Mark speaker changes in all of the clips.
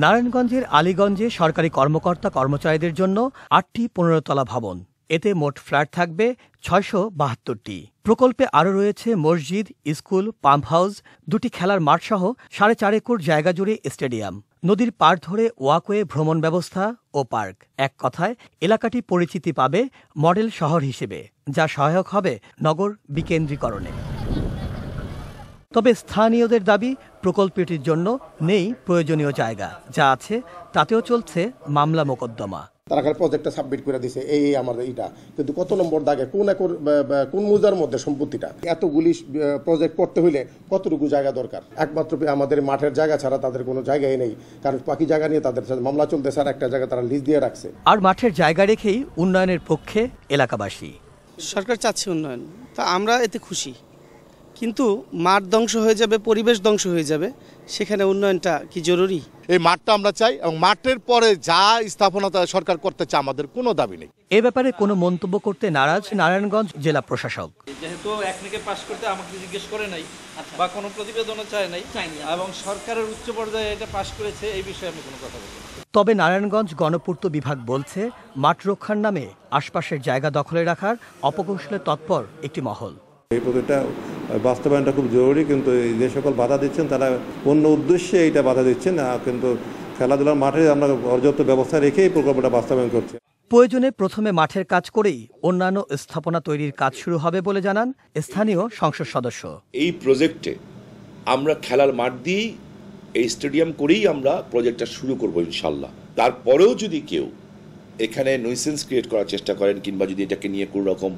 Speaker 1: নারায়ণগঞ্জের আলীগঞ্জে সরকারি কর্মকর্তা কর্মচারীদের জন্য ৮টি ১৫ তলা ভবন। এতে মোট ফ্ল্যাট থাকবে ৬৭২টি। প্রকল্পে আরও রয়েছে মসজিদ, স্কুল, পাম্প হাউস, ২টি খেলার মাঠসহ ৪.৫ একর জায়গা জুড়ে স্টেডিয়াম, নদীর পাড় ধরে ওয়াকওয়ে, ভ্রমণ ব্যবস্থা ও পার্ক। এক কথায় এলাকাটি পরিচিতি পাবে মডেল শহর হিসেবে, যা সহায়ক হবে নগর বিকেন্দ্রীকরণে। তবে স্থানীয়দের দাবি, প্রকল্পটির জন্য নেই প্রয়োজনীয় জায়গা, যা আছে তাতেও চলছে মামলা মোকদ্দমা।
Speaker 2: তারা খালি প্রজেক্টটা সাবমিট করে দিছে, এই আমাদের এইটা, কিন্তু কত নম্বর দাগে কোন মুজার মধ্যে সম্পত্তিটা। এতগুলি প্রজেক্ট করতে হইলে কতটুকু জায়গা দরকার? একমাত্র আমাদের মাঠের জায়গা ছাড়া তাদের কোনো জায়গাই নেই, কারণ বাকি জায়গা নিয়ে তাদের মামলা চলতেছে, আর একটা জায়গা তারা লিজ দিয়ে রাখছে।
Speaker 1: আর মাঠের জায়গা রেখেই উন্নয়নের পক্ষে এলাকাবাসী।
Speaker 3: সরকার চাচ্ছে উন্নয়ন, তা আমরা এতে খুশি, কিন্তু মাঠ ধ্বংস হয়ে যাবে, পরিবেশ ধ্বংস হয়ে যাবে, সেখানে উন্নয়নটা কি জরুরি?
Speaker 4: এই মাঠটা আমরা চাই, এবং মাঠের পরে যা স্থাপনতা সরকার করতে চায় আমাদের কোনো দাবি নেই।
Speaker 1: এ ব্যাপারে কোনো মন্তব্য করতে নারাজ নারায়ণগঞ্জ জেলা প্রশাসক।
Speaker 5: যেহেতু একনিকে পাশ করতে আমাকে জিজ্ঞেস করে নাই বা কোনো প্রতিবেদনও চায় নাই, এবং সরকারের উচ্চ পর্যায়ে এটা পাশ করেছে, এই বিষয়ে আমি কোনো কথা বলবো।
Speaker 1: তবে নারায়ণগঞ্জ গণপূর্ত বিভাগ বলছে, মাঠ রক্ষার নামে আশপাশের জায়গা দখলে রাখার অপকৌশলে তৎপর একটি মহল।
Speaker 6: এই পদ্ধতিটা বাস্তবায়নটা খুব জরুরি, কিন্তু যে সকল বাধা দিচ্ছেন তারা অন্য উদ্দেশ্যে এইটা বাধা দিচ্ছেন, কিন্তু খেলাধুলার মাঠে আমরা পর্যাপ্ত ব্যবস্থা রেখে এই প্রকল্পটা বাস্তবায়ন করছি।
Speaker 1: প্রয়োজনে প্রথমে মাঠের কাজ করেই অন্যান্য স্থাপনা তৈরির কাজ শুরু হবে বলে জানান স্থানীয় সংসদ সদস্য।
Speaker 7: এই প্রজেক্টে আমরা খেলার মাঠ দিয়েই, এই স্টেডিয়াম করেই আমরা প্রজেক্টটা শুরু করবো ইনশাল্লাহ। তারপরেও যদি কেউ এখানে নয়সেন্স ক্রিয়েট করার চেষ্টা করেন, কিংবা যদি এটাকে নিয়ে কোনো রকম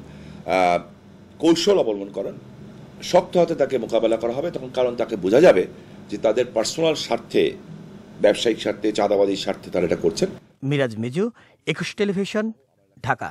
Speaker 7: কৌশল অবলম্বন করেন, শক্ত হাতে তাকে মোকাবেলা করা হবে। তখন কারণ তাকে বোঝা যাবে যে তাদের পার্সোনাল স্বার্থে, ব্যবসায়িক স্বার্থে, চাঁদাবাদীর স্বার্থে তারা এটা করছেন।
Speaker 1: মিরাজ মিজু, ২১ টেলিভিশন, ঢাকা।